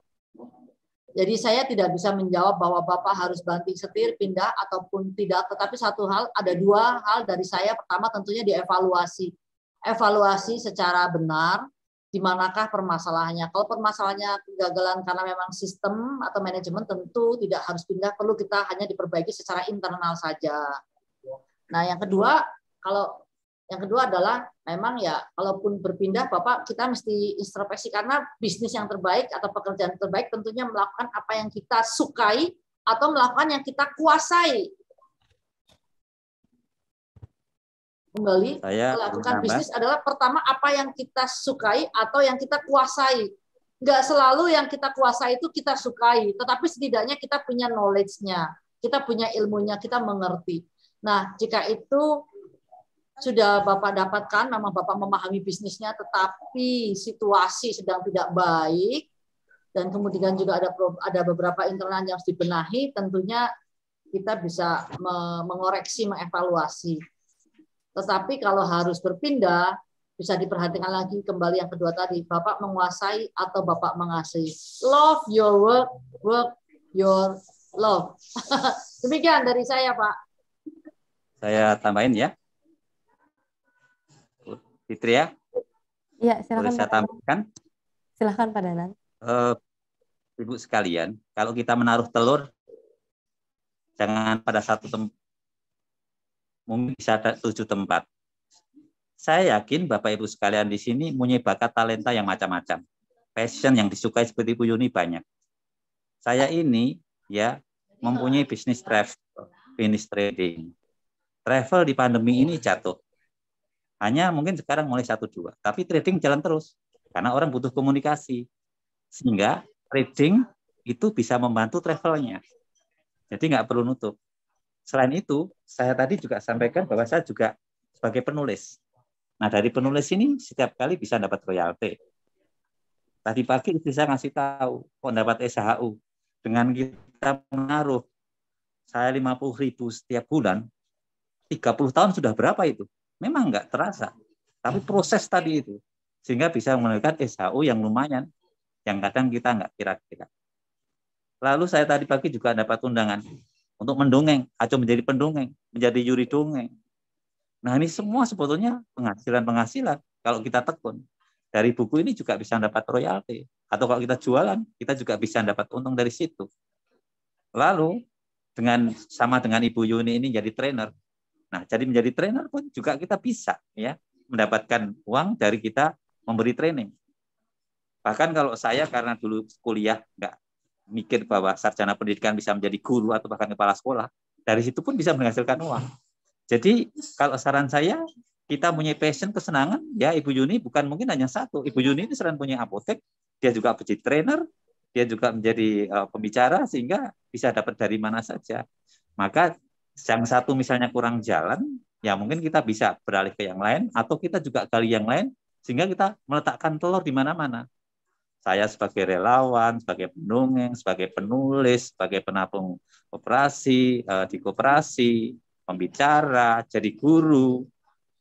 Jadi saya tidak bisa menjawab bahwa Bapak harus banting setir, pindah ataupun tidak. Tetapi ada dua hal dari saya. Pertama tentunya dievaluasi. Evaluasi secara benar, di manakah permasalahannya. Kalau permasalahannya kegagalan karena memang sistem atau manajemen, tentu tidak harus pindah, perlu kita hanya diperbaiki secara internal saja. Nah, yang kedua adalah memang ya kalaupun berpindah Bapak kita mesti introspeksi karena bisnis yang terbaik atau pekerjaan terbaik tentunya melakukan apa yang kita sukai atau melakukan yang kita kuasai. Kembali melakukan bisnis adalah pertama apa yang kita sukai atau yang kita kuasai. Nggak selalu yang kita kuasai itu kita sukai, tetapi setidaknya kita punya knowledge-nya, kita punya ilmunya, kita mengerti. Nah, jika itu sudah Bapak dapatkan, memang Bapak memahami bisnisnya, tetapi situasi sedang tidak baik, dan kemudian juga ada beberapa internal yang harus dibenahi, tentunya kita bisa mengoreksi, mengevaluasi. Tetapi kalau harus berpindah, bisa diperhatikan lagi kembali yang kedua tadi, Bapak menguasai atau Bapak mengasihi. Love your work, work your love. Demikian dari saya, Pak. Saya tambahin ya. Fitri ya? Iya, silakan. Boleh saya tambahkan? Silakan Pak Danang. Ibu sekalian, kalau kita menaruh telur, jangan pada satu tempat, mungkin bisa ada 7 tempat. Saya yakin Bapak Ibu sekalian di sini punya bakat talenta yang macam-macam. Passion yang disukai seperti Bu Yuni banyak. Saya ini ya mempunyai bisnis travel, bisnis trading. Travel di pandemi ini jatuh. Hanya mungkin sekarang mulai 1-2, tapi trading jalan terus karena orang butuh komunikasi, sehingga trading itu bisa membantu travelnya. Jadi nggak perlu nutup. Selain itu, saya tadi juga sampaikan bahwa saya juga sebagai penulis. Nah, dari penulis ini setiap kali bisa dapat royalti. Tadi pagi istri saya ngasih tahu, kok dapat SHU. Dengan kita menaruh saya 50.000 setiap bulan, 30 tahun sudah berapa itu? Memang nggak terasa, tapi proses tadi itu sehingga bisa menghasilkan SHU yang lumayan, yang kadang kita nggak kira-kira. Lalu saya tadi pagi juga dapat undangan untuk mendongeng atau menjadi pendongeng, menjadi juri dongeng. Nah ini semua sebetulnya penghasilan kalau kita tekun. Dari buku ini juga bisa dapat royalti, atau kalau kita jualan kita juga bisa dapat untung dari situ. Lalu sama dengan Ibu Yuni ini jadi trainer. Nah, jadi menjadi trainer pun juga kita bisa ya mendapatkan uang dari kita memberi training. Bahkan kalau saya karena dulu kuliah nggak mikir bahwa sarjana pendidikan bisa menjadi guru atau bahkan kepala sekolah, dari situ pun bisa menghasilkan uang. Jadi kalau saran saya, kita punya passion, kesenangan, ya Ibu Yuni bukan mungkin hanya satu. Ibu Yuni ini selain punya apotek, dia juga menjadi trainer, dia juga menjadi pembicara, sehingga bisa dapat dari mana saja. Maka yang satu misalnya kurang jalan, ya mungkin kita bisa beralih ke yang lain, atau kita juga gali yang lain, sehingga kita meletakkan telur di mana-mana. Saya sebagai relawan, sebagai pendongeng, sebagai penulis, sebagai penabung koperasi, di koperasi, pembicara, jadi guru.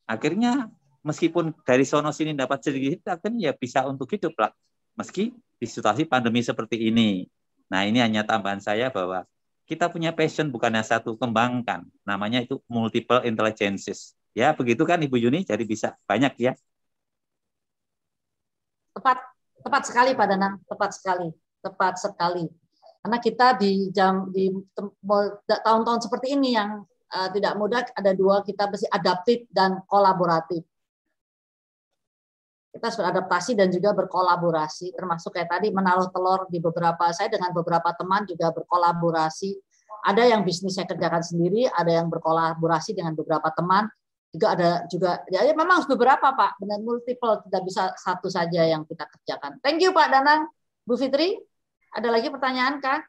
Akhirnya meskipun dari sono sini dapat sedikit, akhirnya ya bisa untuk hidup lah. Meski di situasi pandemi seperti ini. Nah ini hanya tambahan saya bahwa kita punya passion bukannya satu, kembangkan. Namanya itu multiple intelligences. Ya, begitu kan Ibu Yuni, jadi bisa banyak ya. Tepat sekali Pak Danang, tepat sekali. Karena kita di tahun-tahun seperti ini yang tidak mudah, ada dua, kita mesti adaptif dan kolaboratif. Kita harus beradaptasi dan juga berkolaborasi, termasuk kayak tadi menaruh telur di saya dengan beberapa teman juga berkolaborasi. Ada yang bisnis saya kerjakan sendiri, ada yang berkolaborasi dengan beberapa teman, juga ada juga ya memang harus beberapa Pak, benar multiple, tidak bisa satu saja yang kita kerjakan. Thank you Pak Danang. Bu Fitri, ada lagi pertanyaan Kak?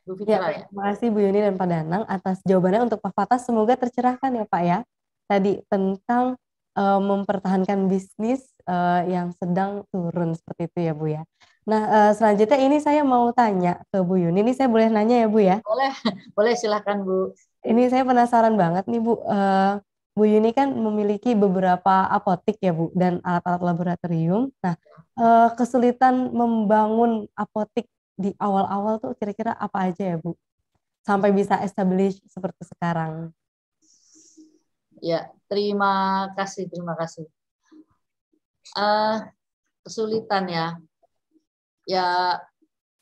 Bu Fitri. Ya, terima kasih Bu Yuni dan Pak Danang atas jawabannya. Untuk Pak Fatas semoga tercerahkan ya Pak ya. Tadi tentang mempertahankan bisnis yang sedang turun seperti itu ya Bu ya. Nah selanjutnya ini saya mau tanya ke Bu Yuni. Ini saya boleh nanya ya Bu ya? Boleh silahkan Bu. Ini saya penasaran banget nih Bu. Bu Yuni kan memiliki beberapa apotik ya Bu dan alat-alat laboratorium. Nah, kesulitan membangun apotik di awal-awal tuh kira-kira apa aja ya Bu? Sampai bisa establish seperti sekarang. Ya, terima kasih, terima kasih. Kesulitan ya. Ya,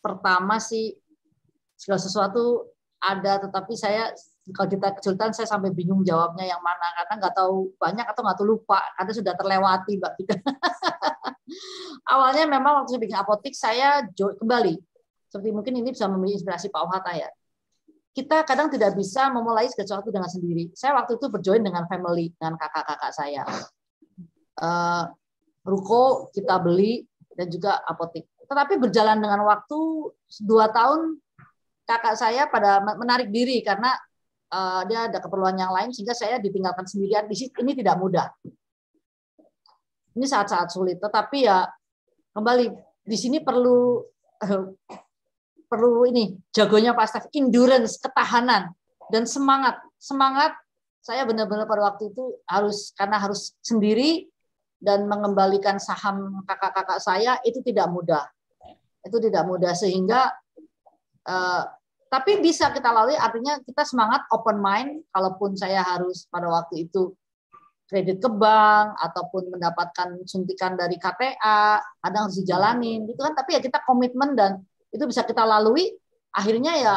pertama sih segala sesuatu ada, tetapi saya kalau kita kesulitan saya sampai bingung jawabnya yang mana karena nggak tahu banyak atau nggak tahu lupa karena sudah terlewati Mbak Tika. Awalnya memang waktu saya bikin apotik saya kembali seperti mungkin ini bisa memberi inspirasi Pak Ohata ya. Kita kadang tidak bisa memulai sesuatu dengan sendiri. Saya waktu itu berjoin dengan family, dengan kakak-kakak saya. Ruko kita beli dan juga apotik. Tetapi berjalan dengan waktu 2 tahun kakak saya pada menarik diri karena dia ada keperluan yang lain sehingga saya ditinggalkan sendirian. Ini tidak mudah. Ini saat-saat sulit. Tetapi ya kembali di sini perlu ini jagonya Pak Stef, endurance, ketahanan dan semangat. Semangat saya benar-benar pada waktu itu karena harus sendiri dan mengembalikan saham kakak-kakak saya itu tidak mudah. Itu tidak mudah sehingga tapi bisa kita lalui, artinya kita semangat, open mind, kalaupun saya harus pada waktu itu kredit ke bank, ataupun mendapatkan suntikan dari KTA, kadang harus dijalanin, gitu kan, tapi ya kita komitmen dan itu bisa kita lalui, akhirnya ya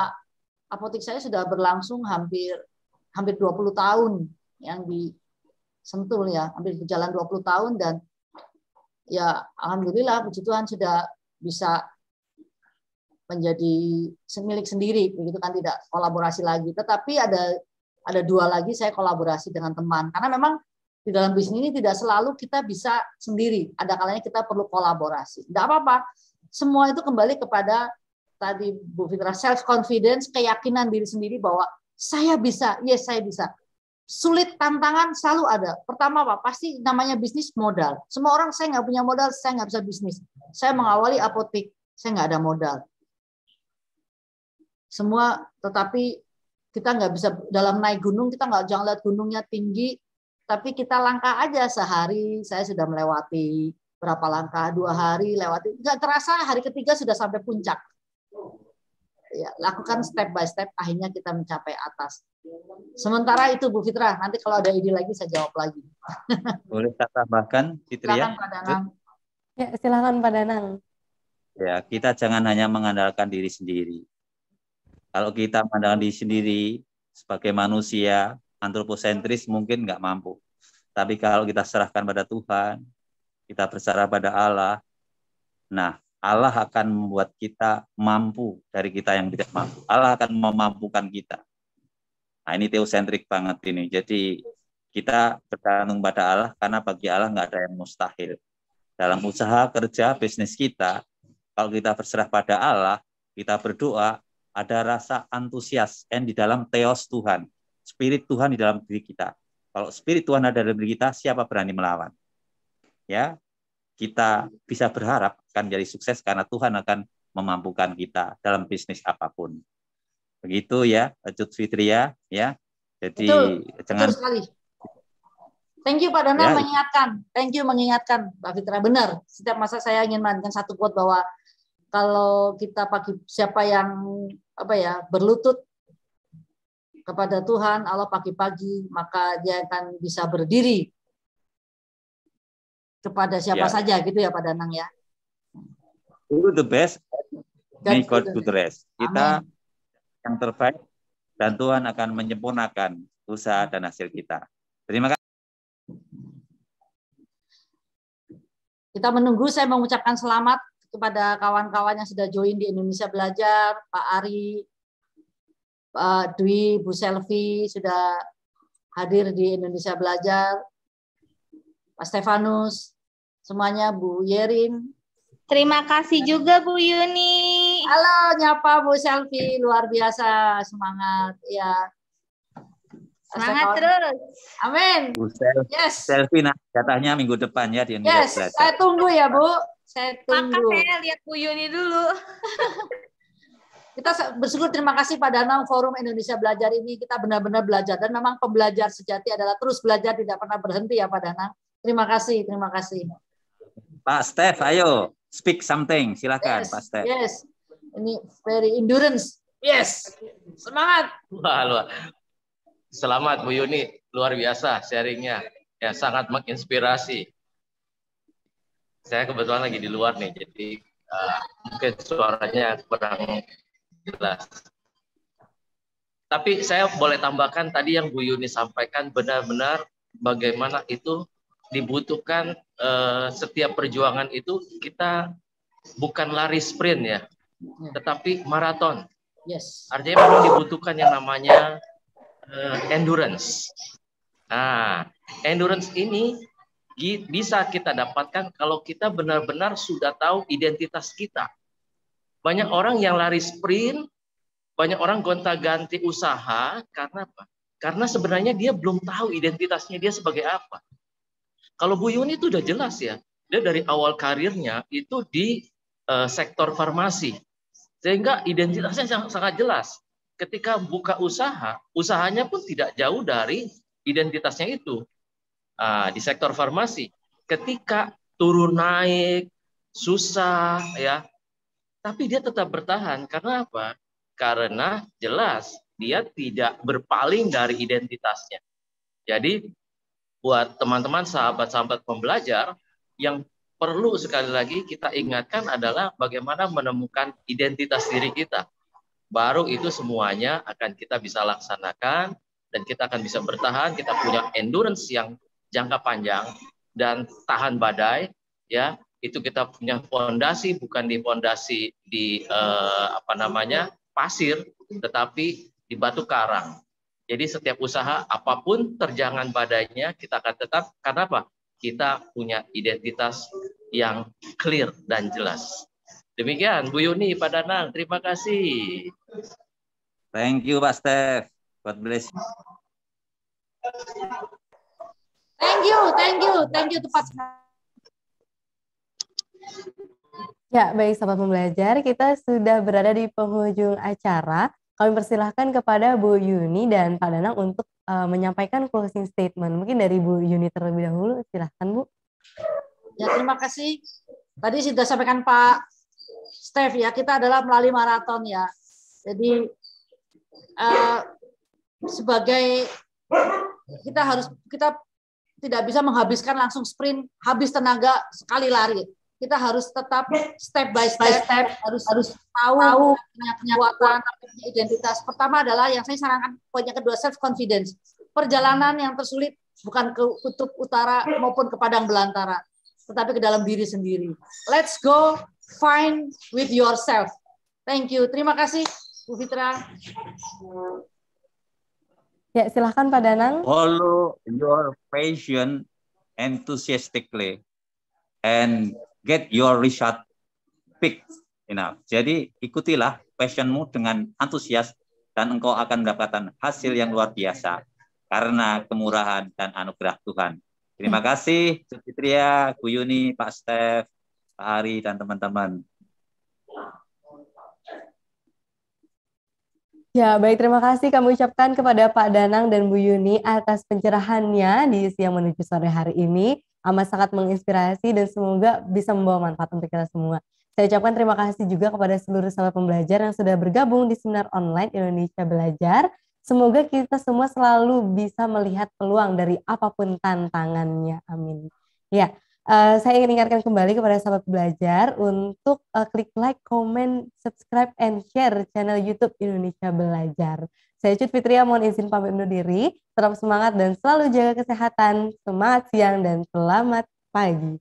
apotik saya sudah berlangsung hampir 20 tahun yang di Sentul ya, hampir berjalan 20 tahun dan ya alhamdulillah puji Tuhan sudah bisa menjadi milik sendiri, begitu kan, tidak kolaborasi lagi. Tetapi ada 2 lagi saya kolaborasi dengan teman, karena memang di dalam bisnis ini tidak selalu kita bisa sendiri. Ada kalanya kita perlu kolaborasi. Tidak apa-apa. Semua itu kembali kepada tadi Bu Fitra, self confidence, keyakinan diri sendiri bahwa saya bisa, yes saya bisa. Sulit, tantangan selalu ada. Pertama apa? Pasti namanya bisnis modal. Semua orang saya nggak punya modal, saya nggak bisa bisnis. Saya mengawali apotik, saya nggak ada modal. Semua, tetapi kita nggak bisa dalam naik gunung, kita nggak jangan lihat gunungnya tinggi, tapi kita langkah aja sehari, saya sudah melewati berapa langkah, 2 hari lewati, nggak terasa hari ketiga sudah sampai puncak. Ya, lakukan step by step, akhirnya kita mencapai atas. Sementara itu Bu Fitra, nanti kalau ada ide lagi saya jawab lagi. Boleh saya tambahkan, Fitri ya? Silakan Pak Danang. Ya, silakan Pak Danang. Ya, kita jangan hanya mengandalkan diri sendiri. Kalau kita mengandalkan diri sendiri sebagai manusia, antroposentris mungkin nggak mampu. Tapi kalau kita serahkan pada Tuhan, kita berserah pada Allah, nah Allah akan membuat kita mampu dari kita yang tidak mampu. Allah akan memampukan kita. Nah ini teosentrik banget ini. Jadi kita bergantung pada Allah karena bagi Allah nggak ada yang mustahil. Dalam usaha, kerja, bisnis kita, kalau kita berserah pada Allah, kita berdoa, ada rasa antusias di dalam teos Tuhan. Spirit Tuhan di dalam diri kita. Kalau spirit Tuhan ada dalam diri kita, siapa berani melawan? Ya, kita bisa berharap akan jadi sukses karena Tuhan akan memampukan kita dalam bisnis apapun. Begitu ya, Cut Fitria ya. Jadi betul sekali. Thank you Pak Danang mengingatkan. Thank you mengingatkan Pak Fitra. Benar. Setiap masa saya ingin melanjutkan satu quote bahwa kalau kita siapa yang berlutut kepada Tuhan Allah pagi-pagi, maka dia akan bisa berdiri kepada siapa saja gitu ya Pak Danang ya. Do the best, may God do the rest. Kita yang terbaik dan Tuhan akan menyempurnakan usaha dan hasil kita. Terima kasih. Kita menunggu, saya mengucapkan selamat kepada kawan-kawan yang sudah join di Indonesia Belajar, Pak Ari, Pak Dwi, Bu Selvi sudah hadir di Indonesia Belajar, Pak Stefanus, semuanya, Bu Yerin. Terima kasih juga Bu Yuni. Halo, nyapa Bu Selvi, luar biasa, semangat ya. Semangat terus. Amin. Bu Selvi, katanya minggu depan ya di Indonesia Belajar. Saya tunggu ya Bu. Saya tunggu. Maka saya lihat Bu Yuni dulu. Kita bersyukur, terima kasih Pak Danang, Forum Indonesia Belajar ini kita benar-benar belajar, dan memang pembelajar sejati adalah terus belajar, tidak pernah berhenti ya Pak Danang. Terima kasih, terima kasih. Pak Steph, ayo speak something, silakan Yes, Pak Steph. yes. Ini very endurance. Yes, semangat. Wah, selamat Bu Yuni, luar biasa sharingnya, ya sangat menginspirasi. Saya kebetulan lagi di luar nih, jadi mungkin suaranya kurang jelas. Tapi saya boleh tambahkan tadi yang Bu Yuni sampaikan, benar-benar bagaimana itu dibutuhkan setiap perjuangan itu kita bukan lari sprint ya, tetapi maraton. Yes. Artinya memang dibutuhkan yang namanya endurance. Nah, endurance ini bisa kita dapatkan kalau kita benar-benar sudah tahu identitas kita. Banyak orang yang lari sprint, banyak orang gonta-ganti usaha, karena apa? Karena sebenarnya dia belum tahu identitasnya dia sebagai apa. Kalau Bu Yuni itu udah jelas ya, dia dari awal karirnya itu di sektor farmasi. Sehingga identitasnya sangat jelas. Ketika buka usaha, usahanya pun tidak jauh dari identitasnya itu. Di sektor farmasi, ketika turun naik, susah ya, tapi dia tetap bertahan. Karena apa? Karena jelas dia tidak berpaling dari identitasnya. Jadi buat teman-teman, sahabat-sahabat pembelajar, yang perlu sekali lagi kita ingatkan adalah bagaimana menemukan identitas diri kita. Baru itu semuanya akan kita bisa laksanakan, dan kita akan bisa bertahan, kita punya endurance yang jangka panjang dan tahan badai, ya. Itu kita punya fondasi, bukan di fondasi di pasir, tetapi di batu karang. Jadi setiap usaha apapun terjangan badainya, kita akan tetap, karena apa? Kita punya identitas yang clear dan jelas. Demikian Bu Yuni, Pak Danang, terima kasih. Thank you Pak Steph. God bless you. Thank you tepat. Ya, baik sahabat pembelajar, kita sudah berada di penghujung acara. Kami persilahkan kepada Bu Yuni dan Pak Danang untuk menyampaikan closing statement. Mungkin dari Bu Yuni terlebih dahulu, silahkan Bu. Ya, terima kasih. Tadi sudah sampaikan Pak Steph ya, kita adalah melalui maraton ya. Jadi sebagai kita tidak bisa menghabiskan langsung sprint, habis tenaga sekali lari. Kita harus tetap step by step, harus tahu kekuatan, identitas. Pertama adalah yang saya sarankan, poin yang kedua, self confidence. Perjalanan yang tersulit bukan ke kutub utara maupun ke padang belantara, tetapi ke dalam diri sendiri. Let's go find with yourself. Thank you. Terima kasih Bu Fitra. Ya, silahkan Pak Danang. Follow your passion enthusiastically and get your result picked enough. Jadi ikutilah passionmu dengan antusias dan engkau akan mendapatkan hasil yang luar biasa karena kemurahan dan anugerah Tuhan. Terima kasih Bu Fitria, Bu Yuni, Pak Steph, Pak Ari, dan teman-teman. Ya, baik, terima kasih kami ucapkan kepada Pak Danang dan Bu Yuni atas pencerahannya di siang menuju sore hari ini. Amat sangat menginspirasi dan semoga bisa membawa manfaat untuk kita semua. Saya ucapkan terima kasih juga kepada seluruh sahabat pembelajar yang sudah bergabung di seminar online Indonesia Belajar. Semoga kita semua selalu bisa melihat peluang dari apapun tantangannya. Amin. Ya, saya ingin ingatkan kembali kepada sahabat belajar untuk klik like, comment, subscribe, and share channel YouTube Indonesia Belajar. Saya Cut Fitria, mohon izin pamit undur diri. Tetap semangat dan selalu jaga kesehatan. Semangat siang dan selamat pagi.